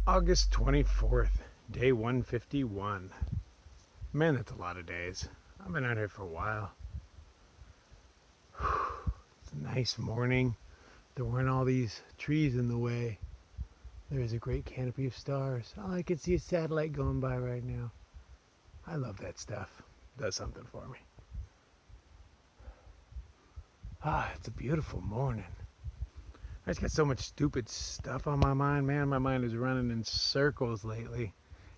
August 24th, day 151. Man, that's a lot of days. I've been out here for a while. It's a nice morning. There weren't all these trees in the way. There is a great canopy of stars. Oh, I can see a satellite going by right now. I love that stuff. It does something for me. It's a beautiful morning. I just got so much stupid stuff on my mind, man. My mind is running in circles lately.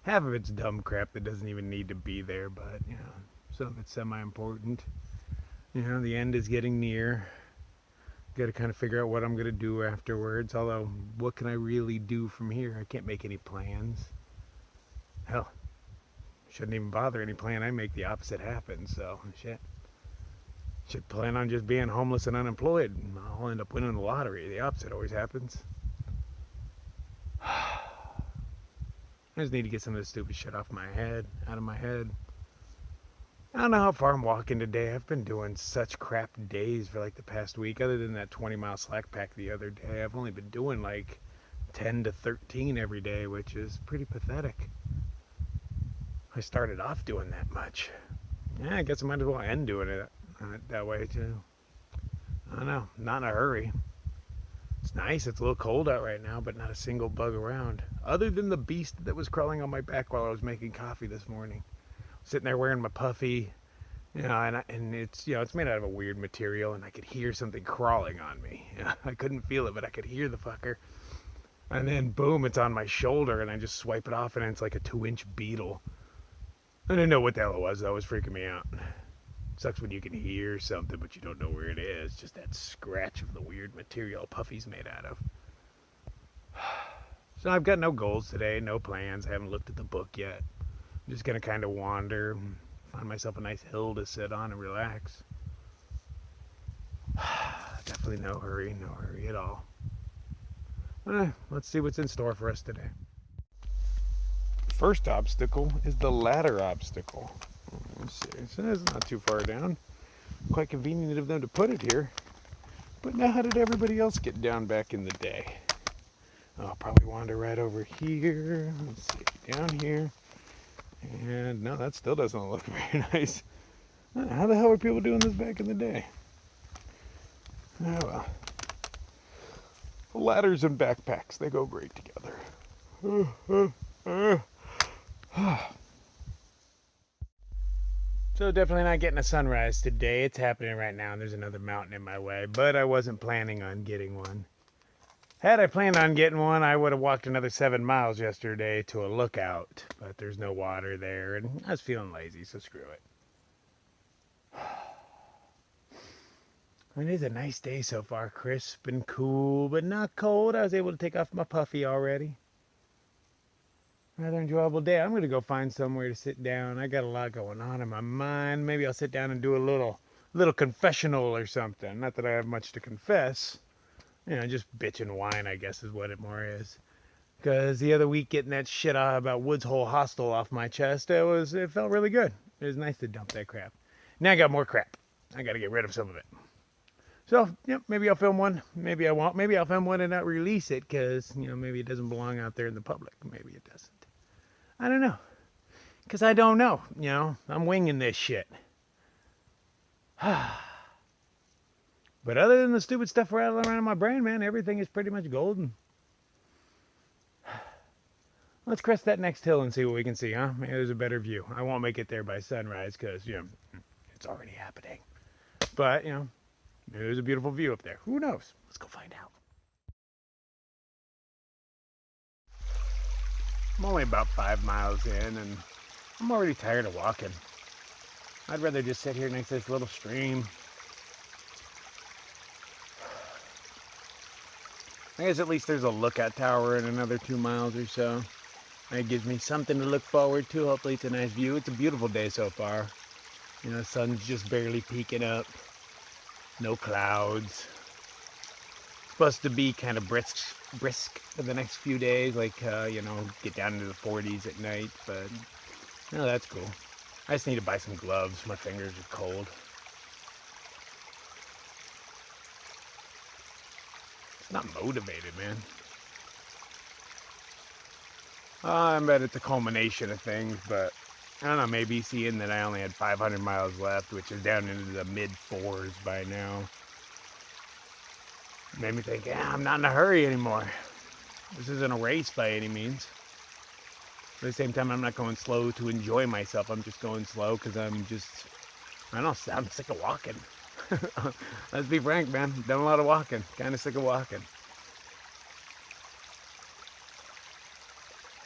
Half of it's dumb crap that doesn't even need to be there, but, some of it's semi-important. The end is getting near. Got to kind of figure out what I'm going to do afterwards. Although, what can I really do from here? I can't make any plans. Hell, shouldn't even bother any plan. I make the opposite happen, so, shit. Should plan on just being homeless and unemployed. I'll end up winning the lottery. The opposite always happens. I just need to get some of this stupid shit off my head, out of my head. I don't know how far I'm walking today. I've been doing such crap days for like the past week. Other than that 20-mile slack pack the other day, I've only been doing like 10 to 13 every day, which is pretty pathetic. I started off doing that much. Yeah, I guess I might as well end doing it that way too. I don't know, not in a hurry. It's nice, it's a little cold out right now, but not a single bug around. Other than the beast that was crawling on my back while I was making coffee this morning. Sitting there wearing my puffy, and it's it's made out of a weird material, and I could hear something crawling on me. I couldn't feel it, but I could hear the fucker. And then boom, it's on my shoulder, and I just swipe it off, and it's like a 2-inch beetle. I didn't know what the hell it was. That was freaking me out. Sucks when you can hear something, but you don't know where it is. Just that scratch of the weird material Puffy's made out of. So I've got no goals today, no plans. I haven't looked at the book yet. I'm just going to kind of wander, find myself a nice hill to sit on and relax. Definitely no hurry at all. Let's see what's in store for us today. First obstacle is the ladder obstacle. Let's see, so it's not too far down. Quite convenient of them to put it here. But now how did everybody else get down back in the day? I'll probably wander right over here. Let's see, down here. And no, that still doesn't look very nice. How the hell were people doing this back in the day? Oh well. Ladders and backpacks, they go great together. So definitely not getting a sunrise today. It's happening right now, and there's another mountain in my way, but I wasn't planning on getting one. Had I planned on getting one, I would have walked another 7 miles yesterday to a lookout, but there's no water there, and I was feeling lazy, so screw it. It is a nice day so far, crisp and cool, but not cold. I was able to take off my puffy already. Rather enjoyable day. I'm going to go find somewhere to sit down. I got a lot going on in my mind. Maybe I'll sit down and do a little confessional or something. Not that I have much to confess. Just bitch and whine, I guess, is what it more is. Because the other week, getting that shit about Woods Hole Hostel off my chest, it felt really good. It was nice to dump that crap. Now I got more crap. I got to get rid of some of it. So, maybe I'll film one. Maybe I won't. Maybe I'll film one and not release it because, maybe it doesn't belong out there in the public. Maybe it doesn't. I don't know. Because I don't know. I'm winging this shit. But other than the stupid stuff rattling around in my brain, man, everything is pretty much golden. Let's crest that next hill and see what we can see, huh? Maybe there's a better view. I won't make it there by sunrise because, it's already happening. But, maybe there's a beautiful view up there. Who knows? Let's go find out. I'm only about 5 miles in, and I'm already tired of walking. I'd rather just sit here next to this little stream. I guess at least there's a lookout tower in another 2 miles or so. That gives me something to look forward to. Hopefully it's a nice view. It's a beautiful day so far. The sun's just barely peeking up. No clouds. Supposed to be kind of brisk for the next few days, like get down into the 40s at night, but that's cool. I just need to buy some gloves. My fingers are cold. It's not motivated, man. I bet it's a culmination of things, but I don't know, maybe seeing that I only had 500 miles left, which is down into the mid-4s by now, made me think, yeah, I'm not in a hurry anymore. This isn't a race by any means. But at the same time, I'm not going slow to enjoy myself. I'm just going slow because I don't know, I'm sick of walking. Let's be frank, man. Done a lot of walking. Kind of sick of walking.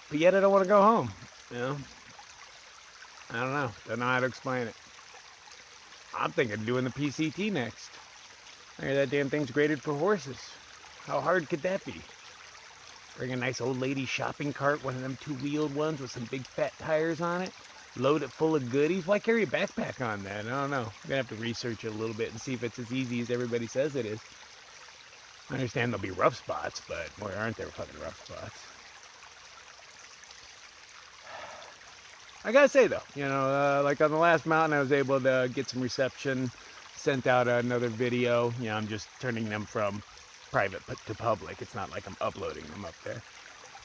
But yet I don't want to go home, you know? I don't know. Don't know how to explain it. I'm thinking of doing the PCT next. I hear that damn thing's graded for horses. How hard could that be? Bring a nice old lady shopping cart, one of them two-wheeled ones with some big fat tires on it. Load it full of goodies. Why carry a backpack on that? I don't know. I'm going to have to research it a little bit and see if it's as easy as everybody says it is. I understand there'll be rough spots, but boy, aren't there fucking rough spots. I gotta say though, you know, like on the last mountain I was able to get some reception, sent out another video. You know, I'm just turning them from private to public. It's not like I'm uploading them up there.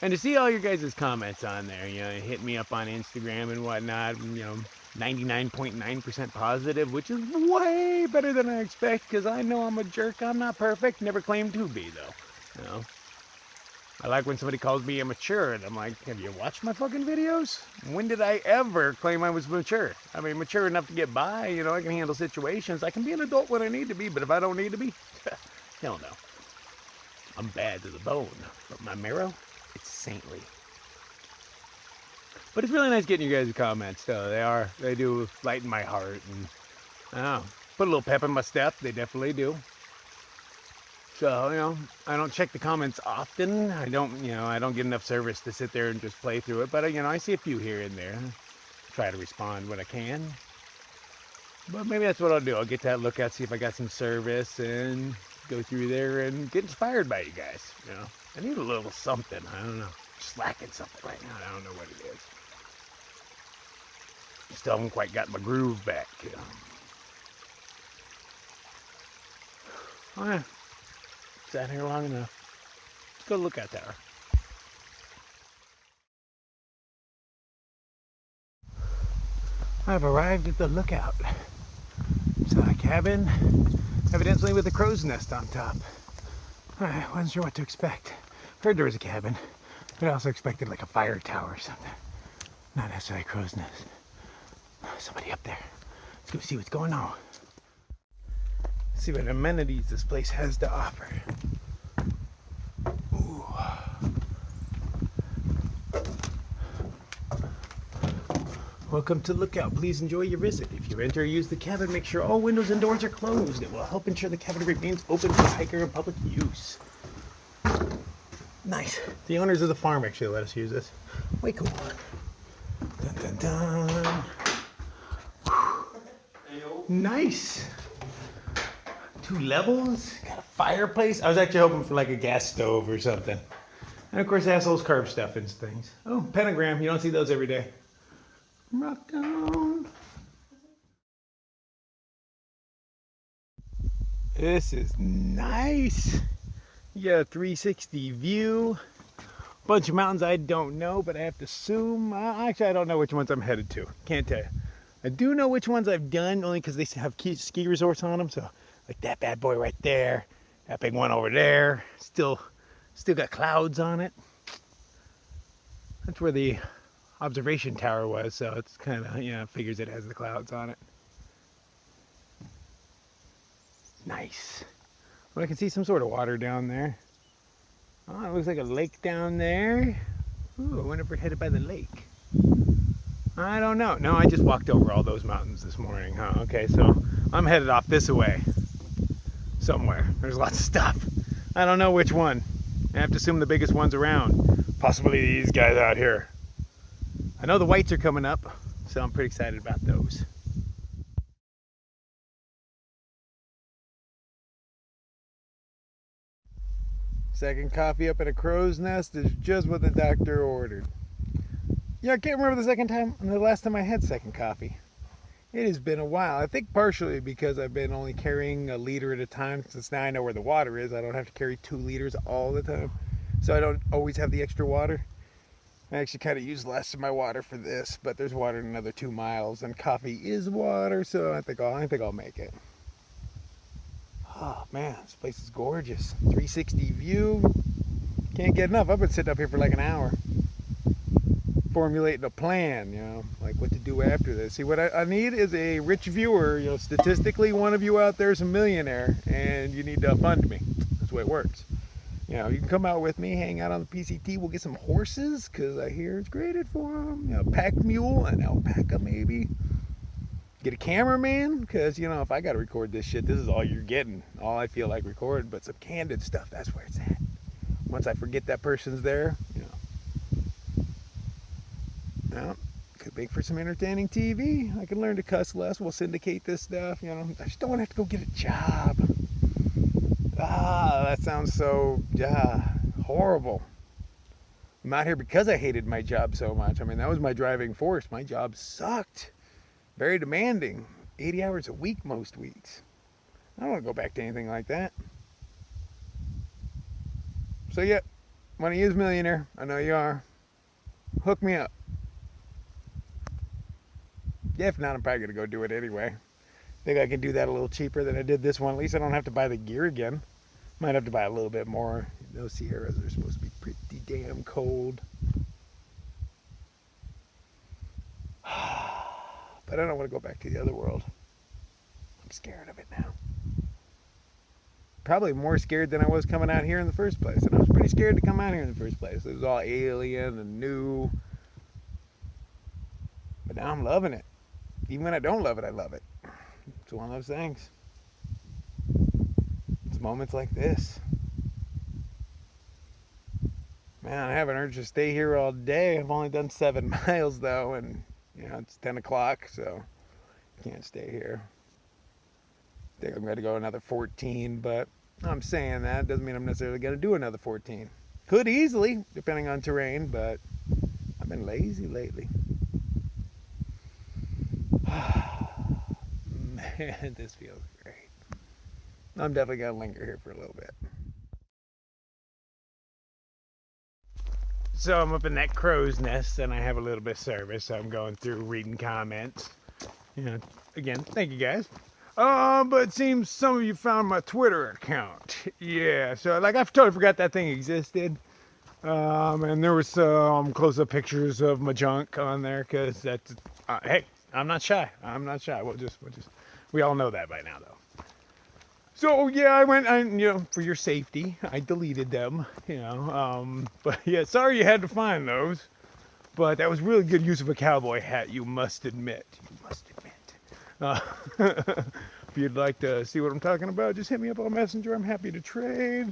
And to see all your guys' comments on there, you know, hit me up on Instagram and whatnot, you know, 99.9% positive, which is way better than I expect, because I know I'm a jerk. I'm not perfect, never claimed to be though, you know. I like when somebody calls me immature, and I'm like, have you watched my fucking videos? When did I ever claim I was mature? I mean, mature enough to get by, you know, I can handle situations. I can be an adult when I need to be, but if I don't need to be, hell no. I'm bad to the bone, but my marrow, it's saintly. But it's really nice getting your guys' comments, though. They do lighten my heart, and I don't know, put a little pep in my step. They definitely do. So, you know, I don't check the comments often. I don't get enough service to sit there and just play through it. But, you know, I see a few here and there. Try to respond when I can. But maybe that's what I'll do. I'll get that look out, see if I got some service, and go through there and get inspired by you guys. You know, I need a little something. I don't know. Just lacking something right now. I don't know what it is. Still haven't quite got my groove back, you know. Oh, yeah. Sat here long enough. Let's go to the lookout tower. I've arrived at the lookout. It's a cabin, evidently with a crow's nest on top. I wasn't sure what to expect. Heard there was a cabin, but I also expected like a fire tower or something. Not necessarily a crow's nest. Somebody up there. Let's go see what's going on. See what amenities this place has to offer. Ooh. Welcome to Lookout. Please enjoy your visit. If you enter or use the cabin, make sure all windows and doors are closed. It will help ensure the cabin remains open for hiker and public use. Nice. The owners of the farm actually let us use this. Way cool. Dun dun dun. Nice. 2 levels, got a fireplace. I was actually hoping for like a gas stove or something. And of course, assholes carve stuff into things. Oh, pentagram. You don't see those every day. Rock on. This is nice. You got a 360 view. Bunch of mountains I don't know, but I have to assume. Actually, I don't know which ones I'm headed to. Can't tell you. I do know which ones I've done, only because they have ski resorts on them. So, like that bad boy right there, that big one over there, still got clouds on it. That's where the observation tower was, so it's kind of, you know, figures it has the clouds on it. Nice. Well, I can see some sort of water down there. Oh, it looks like a lake down there. Ooh, I wonder if we're headed by the lake. I don't know. No, I just walked over all those mountains this morning, huh? Okay, so I'm headed off this way. Somewhere. There's lots of stuff. I don't know which one. I have to assume the biggest one's around. Possibly these guys out here. I know the whites are coming up, so I'm pretty excited about those. Second coffee up at a crow's nest is just what the doctor ordered. Yeah, I can't remember the last time I had second coffee. It has been a while. I think partially because I've been only carrying a liter at a time. Since now I know where the water is, I don't have to carry 2 liters all the time. So I don't always have the extra water. I actually kind of used less of my water for this, but there's water in another 2 miles, and coffee is water, so I think I'll make it. Oh man, this place is gorgeous. 360 view. Can't get enough. I've been sitting up here for like an hour, formulating a plan, like what to do after this. See, what I need is a rich viewer. Statistically, one of you out there is a millionaire, and you need to fund me. That's the way it works. You can come out with me, hang out on the PCT. We'll get some horses, because I hear it's graded for them. Pack mule, an alpaca maybe. Get a cameraman, because, if I got to record this shit, this is all you're getting. All I feel like recording, but some candid stuff, that's where it's at. Once I forget that person's there, could make for some entertaining TV. I can learn to cuss less. We'll syndicate this stuff, I just don't want to have to go get a job. That sounds so horrible. I'm out here because I hated my job so much. I mean, that was my driving force. My job sucked. Very demanding. 80 hours a week most weeks. I don't want to go back to anything like that. So yeah, want to use millionaire. I know you are. Hook me up. Yeah, if not, I'm probably going to go do it anyway. Think I can do that a little cheaper than I did this one. At least I don't have to buy the gear again. Might have to buy a little bit more. Those Sierras are supposed to be pretty damn cold. But I don't want to go back to the other world. I'm scared of it now. Probably more scared than I was coming out here in the first place. And I was pretty scared to come out here in the first place. It was all alien and new. But now I'm loving it. Even when I don't love it, I love it. It's one of those things. It's moments like this. Man, I have an urge to stay here all day. I've only done 7 miles though, and it's 10 o'clock, so I can't stay here. I think I'm going to go another 14, but I'm saying that doesn't mean I'm necessarily going to do another 14. Could easily, depending on terrain, but I've been lazy lately. Man, this feels great. I'm definitely going to linger here for a little bit. So I'm up in that crow's nest, and I have a little bit of service, so I'm going through reading comments. Again, thank you guys. But it seems some of you found my Twitter account. Yeah, so I totally forgot that thing existed. And there was some close-up pictures of my junk on there, because that's, hey, I'm not shy. We all know that by now, though. So yeah, I went, for your safety, I deleted them, but yeah, sorry you had to find those, but that was really good use of a cowboy hat, you must admit. If you'd like to see what I'm talking about, just hit me up on Messenger, I'm happy to trade.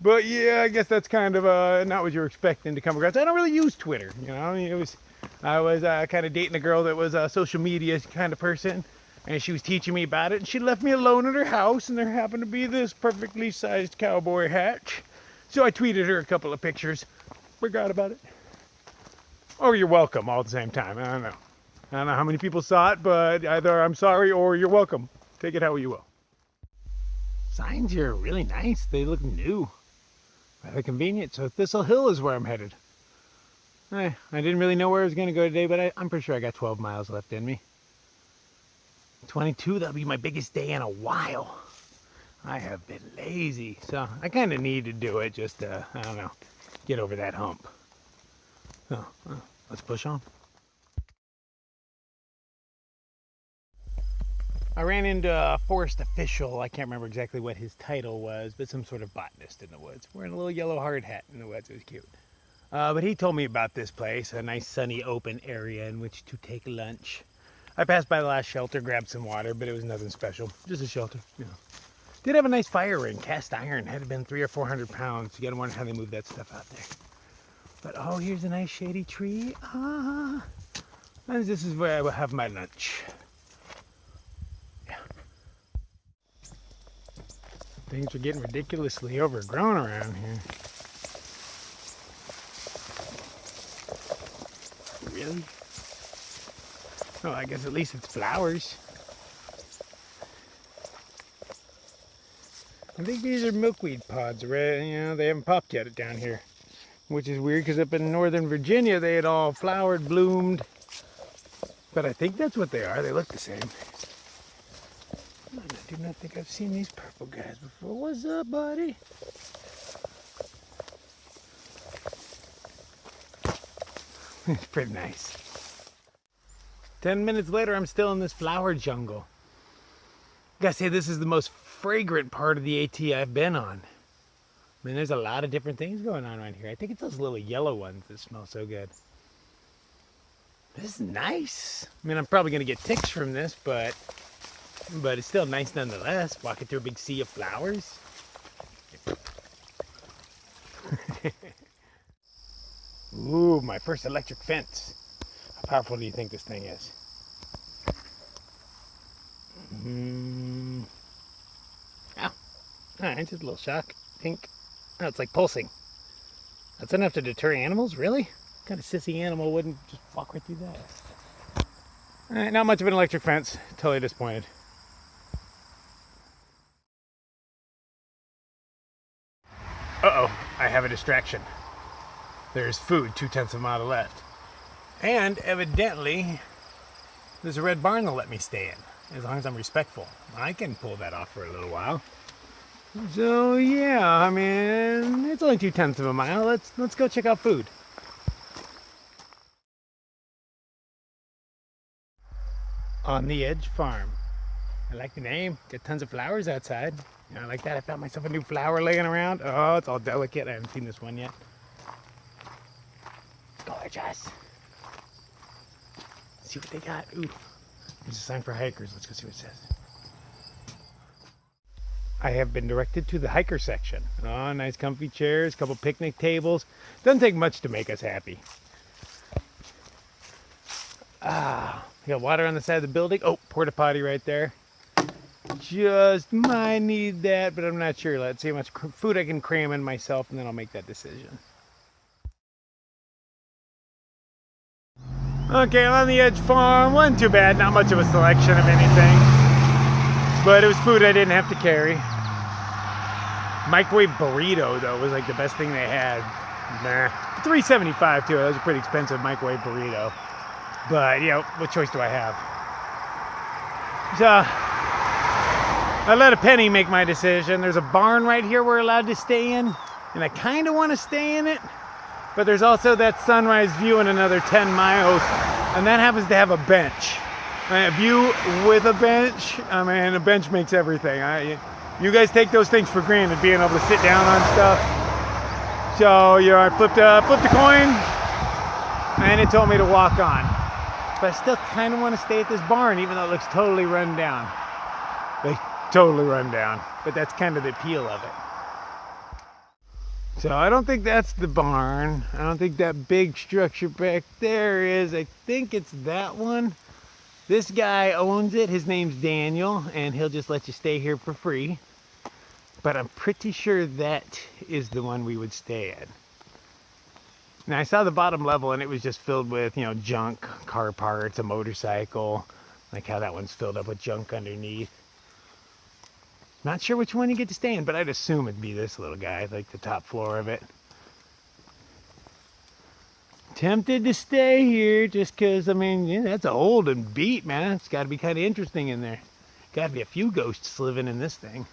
But yeah, I guess that's kind of not what you're expecting to come across. I don't really use Twitter, I was kind of dating a girl that was a social media kind of person. And she was teaching me about it, and she left me alone at her house, and there happened to be this perfectly sized cowboy hat. So I tweeted her a couple of pictures. Forgot about it. Or you're welcome all at the same time. I don't know how many people saw it, but either I'm sorry or you're welcome. Take it how you will. Signs here are really nice. They look new. Rather convenient. So Thistle Hill is where I'm headed. I didn't really know where I was going to go today, but I'm pretty sure I got 12 miles left in me. 22, that'll be my biggest day in a while. I have been lazy, so I kind of need to do it just to, I don't know, get over that hump. So, let's push on. I ran into a forest official. I can't remember exactly what his title was, but some sort of botanist in the woods. Wearing a little yellow hard hat in the woods. It was cute. But he told me about this place, a nice sunny open area in which to take lunch. I passed by the last shelter, grabbed some water, but it was nothing special. Just a shelter, Did have a nice fire ring, cast iron. Had been 300 or 400 pounds. You gotta wonder how they move that stuff out there. But oh, here's a nice shady tree. And this is where I will have my lunch. Yeah. Things are getting ridiculously overgrown around here. Really? Oh, I guess at least it's flowers. I think these are milkweed pods, right? They haven't popped yet down here. which is weird because up in Northern Virginia they had all flowered, bloomed. But I think that's what they are. They look the same. I do not think I've seen these purple guys before. What's up, buddy? It's pretty nice. 10 minutes later, I'm still in this flower jungle. Gotta say, this is the most fragrant part of the AT I've been on. I mean, there's a lot of different things going on right here. I think it's those little yellow ones that smell so good. This is nice. I mean, I'm probably gonna get ticks from this, but it's still nice nonetheless. Walking through a big sea of flowers. Ooh, my first electric fence. How powerful do you think this thing is? Ow. Alright, just a little shock. Pink. Oh, it's like pulsing. That's enough to deter animals? Really? What kind of sissy animal wouldn't just walk right through that? Alright, not much of an electric fence. Totally disappointed. Uh-oh, I have a distraction. There's food 2/10 of a mile left. And evidently, there's a red barn they'll let me stay in, as long as I'm respectful. I can pull that off for a little while. So yeah, I mean, it's only 2/10 of a mile. Let's go check out food. On the Edge Farm. I like the name. Got tons of flowers outside. I like that. I found myself a new flower laying around. Oh, it's all delicate. I haven't seen this one yet. Gorgeous. Let's see what they got. Ooh, there's a sign for hikers. Let's go see what it says. I have been directed to the hiker section. Oh, nice comfy chairs, couple picnic tables. Doesn't take much to make us happy. Ah, we got water on the side of the building. Oh, porta potty right there. Just might need that, but I'm not sure. Let's see how much food I can cram in myself, and then I'll make that decision. Okay, I'm on the Edge Farm. Wasn't too bad. Not much of a selection of anything, but it was food I didn't have to carry. Microwave burrito though was like the best thing they had. Nah, $3.75 too. That was a pretty expensive microwave burrito. But you know, what choice do I have? So I let a penny make my decision. There's a barn right here we're allowed to stay in, and I kind of want to stay in it. But there's also that sunrise view in another 10 miles, and that happens to have a bench. A view with a bench. I mean, a bench makes everything. You guys take those things for granted, being able to sit down on stuff. So, you know, I flipped a coin, and it told me to walk on. But I still kind of want to stay at this barn, even though it looks totally run down. Like, totally run down. But that's kind of the appeal of it. So I don't think that's the barn. I don't think that big structure back there is. I think it's that one. This guy owns it. His name's Daniel, and he'll just let you stay here for free. But I'm pretty sure that is the one we would stay at. Now I saw the bottom level, and it was just filled with, you know, junk, car parts, a motorcycle. Like how that one's filled up with junk underneath. Not sure which one you get to stay in, but I'd assume it'd be this little guy, like the top floor of it. Tempted to stay here just because, I mean, yeah, that's old and beat, man. It's got to be kind of interesting in there. Got to be a few ghosts living in this thing.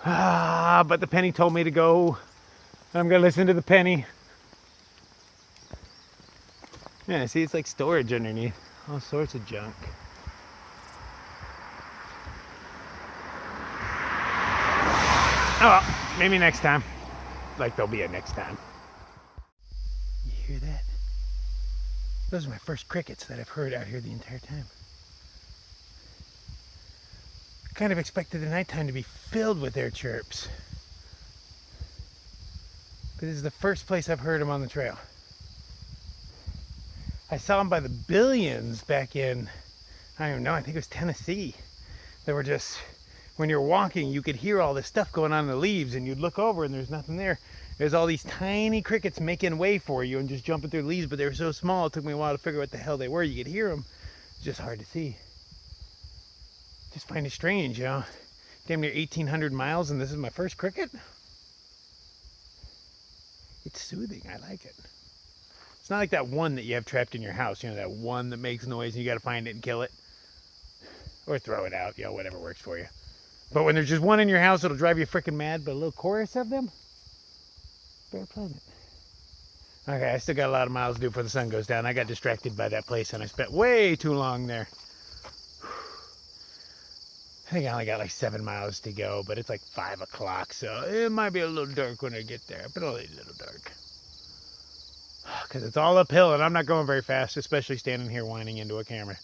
Ah, but the penny told me to go. I'm going to listen to the penny. Yeah, see, it's like storage underneath. All sorts of junk. Oh well, maybe next time. Like there'll be a next time. You hear that? Those are my first crickets that I've heard out here the entire time. I kind of expected the nighttime to be filled with their chirps. But this is the first place I've heard them on the trail. I saw them by the billions back in, I don't even know, I think it was Tennessee. They were just, when you're walking, you could hear all this stuff going on in the leaves, and you'd look over and there's nothing there. There's all these tiny crickets making way for you and just jumping through the leaves, but they were so small it took me a while to figure out what the hell they were. You could hear them, it's just hard to see. Just find it strange, you know. Damn near 1,800 miles and this is my first cricket? It's soothing. I like it. It's not like that one that you have trapped in your house. You know, that one that makes noise and you got to find it and kill it. Or throw it out. You know, whatever works for you. But when there's just one in your house, it'll drive you freaking mad. But a little chorus of them, very pleasant. Okay, I still got a lot of miles to do before the sun goes down. I got distracted by that place and I spent way too long there. I think I only got like 7 miles to go, but it's like 5 o'clock, so it might be a little dark when I get there, but only a little dark. Because it's all uphill and I'm not going very fast, especially standing here whining into a camera.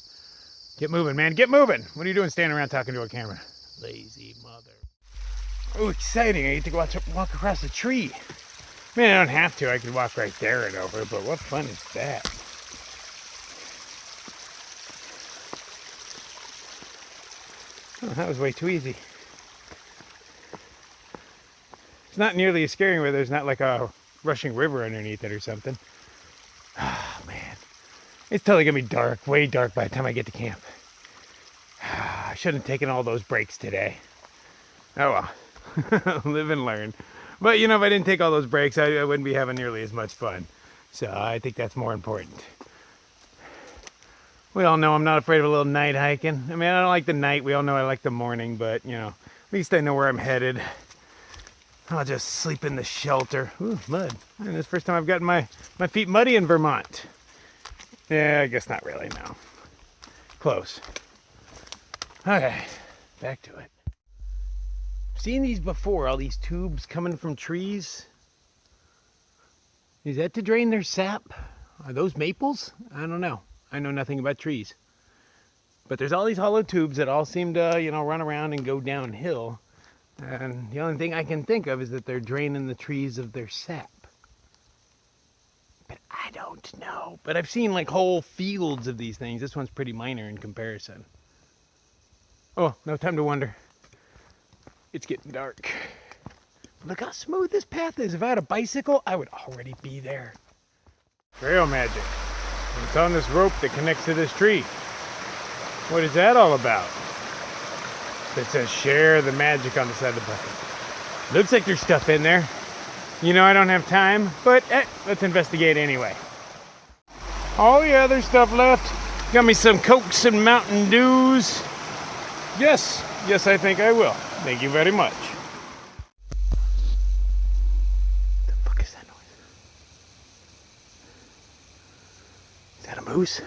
Get moving, man, get moving! What are you doing standing around talking to a camera? Lazy mother. Oh, exciting, I get to go out to walk across a tree. I mean, I don't have to, I could walk right there and over, but what fun is that? Oh, that was way too easy. It's not nearly as scary where there's not like a rushing river underneath it or something. Oh, man. It's totally going to be dark, way dark by the time I get to camp. I shouldn't have taken all those breaks today. Oh well. Live and learn. But, you know, if I didn't take all those breaks, I wouldn't be having nearly as much fun. So I think that's more important. We all know I'm not afraid of a little night hiking. I mean, I don't like the night. We all know I like the morning, but, you know, at least I know where I'm headed. I'll just sleep in the shelter. Ooh, mud. And this is the first time I've gotten my feet muddy in Vermont. Yeah, I guess not really, no. Close. Okay, back to it. Seen these before, all these tubes coming from trees. Is that to drain their sap? Are those maples? I don't know. I know nothing about trees. But there's all these hollow tubes that all seem to, you know, run around and go downhill. And the only thing I can think of is that they're draining the trees of their sap. But I don't know. But I've seen like whole fields of these things. This one's pretty minor in comparison. Oh, no time to wonder. It's getting dark. Look how smooth this path is. If I had a bicycle, I would already be there. Trail magic. It's on this rope that connects to this tree. What is that all about? It says share the magic on the side of the bucket. Looks like there's stuff in there. You know I don't have time, but let's investigate anyway. Oh yeah, there's stuff left. Got me some Cokes and Mountain Dews. Yes, I think I will. Thank you very much. What the fuck is that noise? Is that a moose?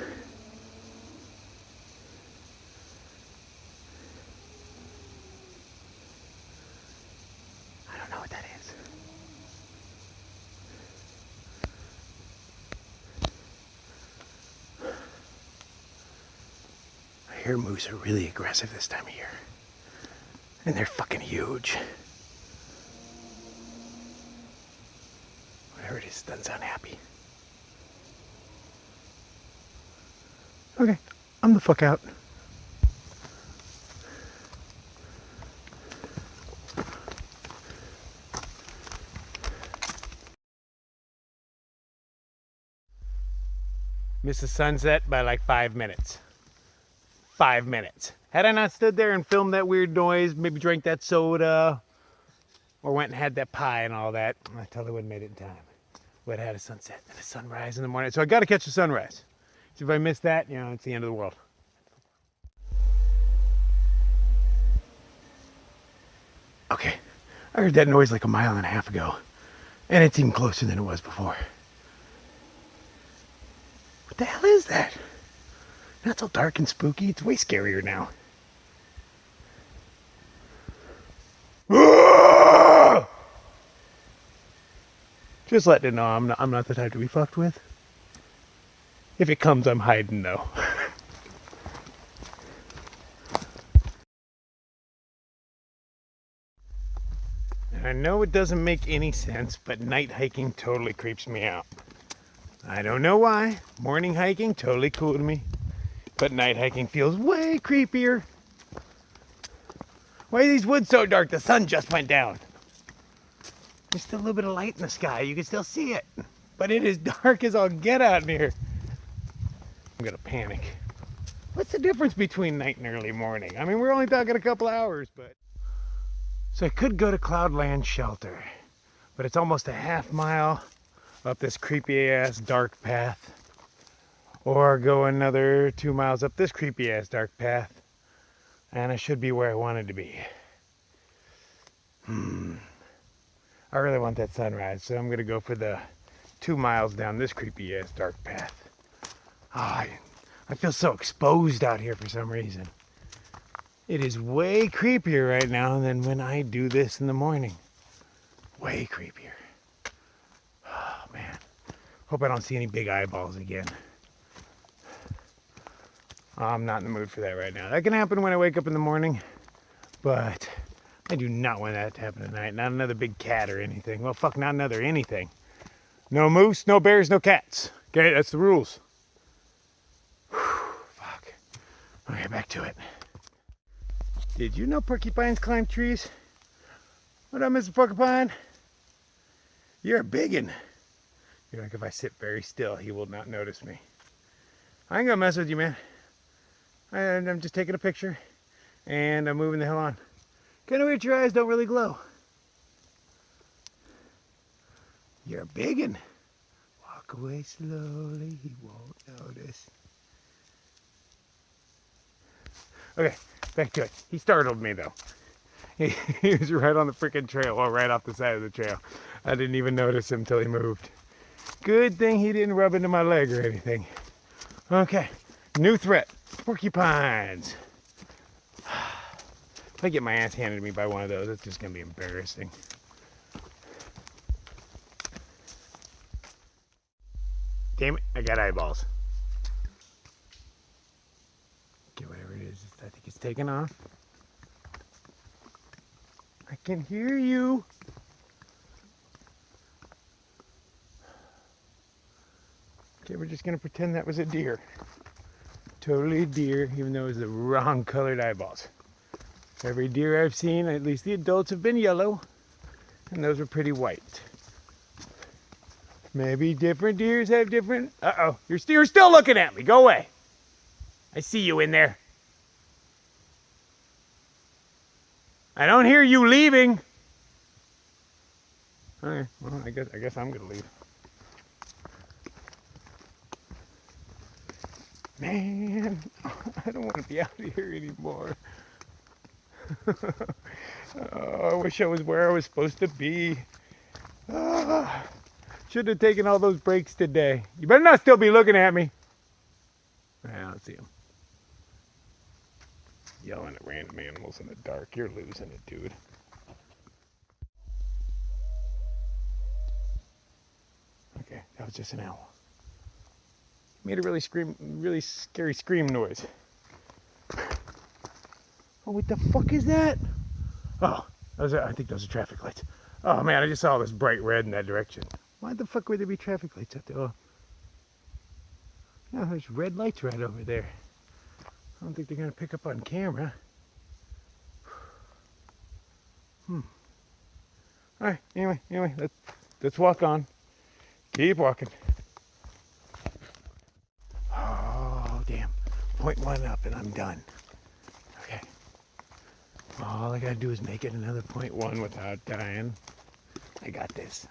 I don't know what that is. I hear moose are really aggressive this time of year. And they're fucking huge. Whatever it is, doesn't sound happy. Okay, I'm the fuck out. Missed the sunset by like 5 minutes. 5 minutes. Had I not stood there and filmed that weird noise, maybe drank that soda, or went and had that pie and all that, I totally wouldn't have made it in time. Would have had a sunset and a sunrise in the morning. So I got to catch the sunrise. So if I miss that, you know, it's the end of the world. Okay, I heard that noise like a mile and a half ago, and it's even closer than it was before. What the hell is that? Not so dark and spooky. It's way scarier now. Just letting you know I'm not the type to be fucked with. If it comes, I'm hiding though. I know it doesn't make any sense, but night hiking totally creeps me out. I don't know why. Morning hiking, totally cool to me. But night hiking feels way creepier. Why are these woods so dark? The sun just went down. There's still a little bit of light in the sky. You can still see it. But it is dark as all get out in here. I'm gonna panic. What's the difference between night and early morning? I mean, we're only talking a couple hours, but... So I could go to Cloudland Shelter, but it's almost a half mile up this creepy ass dark path, or go another 2 miles up this creepy ass dark path, and I should be where I wanted to be. I really want that sunrise, so I'm gonna go for the 2 miles down this creepy ass dark path. I feel so exposed out here for some reason. It is way creepier right now than when I do this in the morning. Way creepier. Oh man. Hope I don't see any big eyeballs again. I'm not in the mood for that right now. That can happen when I wake up in the morning, but I do not want that to happen tonight. Not another big cat or anything. Well, fuck, not another anything. No moose, no bears, no cats. Okay, that's the rules. Whew, fuck. Okay, back to it. Did you know porcupines climb trees? What up, Mr. Porcupine? You're a biggin. You're like, if I sit very still, he will not notice me. I ain't gonna mess with you, man. I'm just taking a picture, and I'm moving the hell on. Kinda weird your eyes don't really glow. You're a biggin. Walk away slowly, he won't notice. Okay, back to it. He startled me though. He was right on the freaking trail, or right off the side of the trail. I didn't even notice him till he moved. Good thing he didn't rub into my leg or anything. Okay, new threat, porcupines. If I get my ass handed to me by one of those, it's just gonna be embarrassing. Damn it, I got eyeballs. Okay, whatever it is, I think it's taking off. I can hear you. Okay, we're just gonna pretend that was a deer. Totally a deer, even though it was the wrong colored eyeballs. Every deer I've seen, at least the adults, have been yellow, and those are pretty white. Maybe different deers have different... Uh-oh, you're still looking at me. Go away. I see you in there. I don't hear you leaving. Okay, well, I guess I'm gonna leave. Man, I don't want to be out here anymore. Oh, I wish I was where I was supposed to be. Should have taken all those breaks today. You better not still be looking at me. I don't see him. Yelling at random animals in the dark. You're losing it, dude. Okay, that was just an owl. Made a really scary scream noise. Oh, what the fuck is that? Oh, I think those are traffic lights. Oh man, I just saw this bright red in that direction. Why the fuck would there be traffic lights up there? Oh, yeah, there's red lights right over there. I don't think they're gonna pick up on camera. All right, anyway, let's walk on. Keep walking. Oh, damn. 0.1 up and I'm done. Okay. All I gotta do is make it another 0.1 without dying. I got this.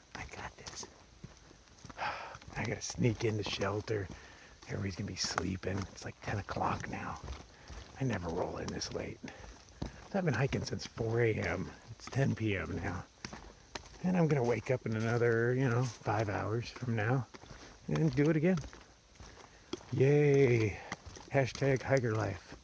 I gotta sneak into shelter. Everybody's gonna be sleeping. It's like 10 o'clock now. I never roll in this late. I've been hiking since 4 a.m. It's 10 p.m. now. And I'm gonna wake up in another, 5 hours from now and do it again. Yay. Hashtag hiker life.